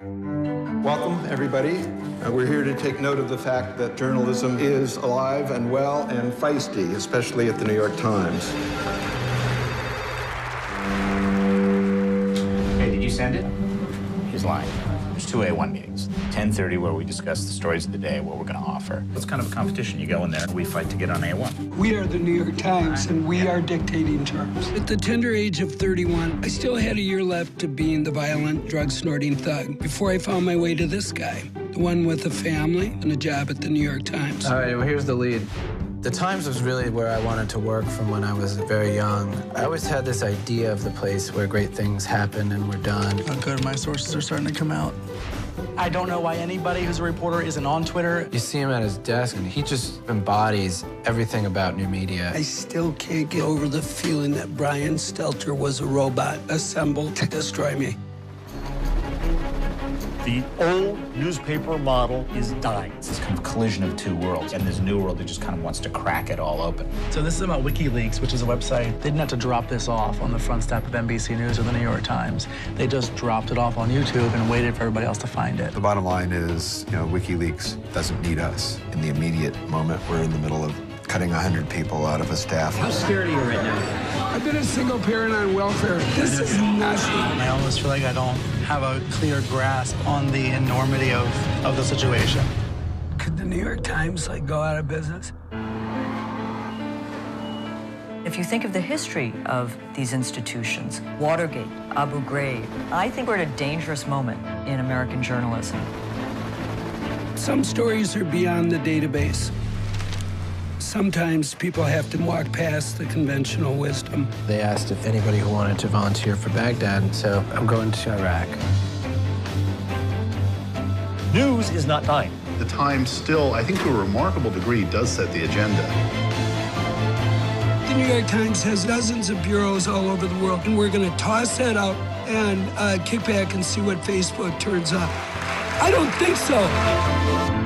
Welcome, everybody. We're here to take note of the fact that journalism is alive and well and feisty, especially at the New York Times. Hey, did you send it? He's lying. There's two A1 meetings. 10:30 where we discuss the stories of the day, what we're going to offer. It's kind of a competition. You go in there, we fight to get on A1. We are the New York Times, and we are dictating terms. At the tender age of 31, I still had a year left to being the violent, drug-snorting thug before I found my way to this guy, the one with a family and a job at the New York Times. All right, well, here's the lead. The Times was really where I wanted to work from when I was very young. I always had this idea of the place where great things happen and were done. Oh, good, my sources are starting to come out. I don't know why anybody who's a reporter isn't on Twitter. You see him at his desk, and he just embodies everything about new media. I still can't get over the feeling that Brian Stelter was a robot assembled to destroy me. The old newspaper model is dying. It's this kind of collision of two worlds, and this new world that just kind of wants to crack it all open. So this is about WikiLeaks, which is a website. They didn't have to drop this off on the front step of NBC News or the New York Times. They just dropped it off on YouTube and waited for everybody else to find it. The bottom line is, WikiLeaks doesn't need us. In the immediate moment, we're in the middle of cutting 100 people out of a staff. How scared are you right now? I've been a single parent on welfare. This is nothing. I almost feel like I don't have a clear grasp on the enormity of the situation. Could the New York Times, go out of business? If you think of the history of these institutions, Watergate, Abu Ghraib, I think we're at a dangerous moment in American journalism. Some stories are beyond the database. Sometimes people have to walk past the conventional wisdom. They asked if anybody who wanted to volunteer for Baghdad, so I'm going to Iraq. News is not dying. The Times still, I think to a remarkable degree, does set the agenda. The New York Times has dozens of bureaus all over the world, and we're going to toss that out and kick back and see what Facebook turns up. I don't think so.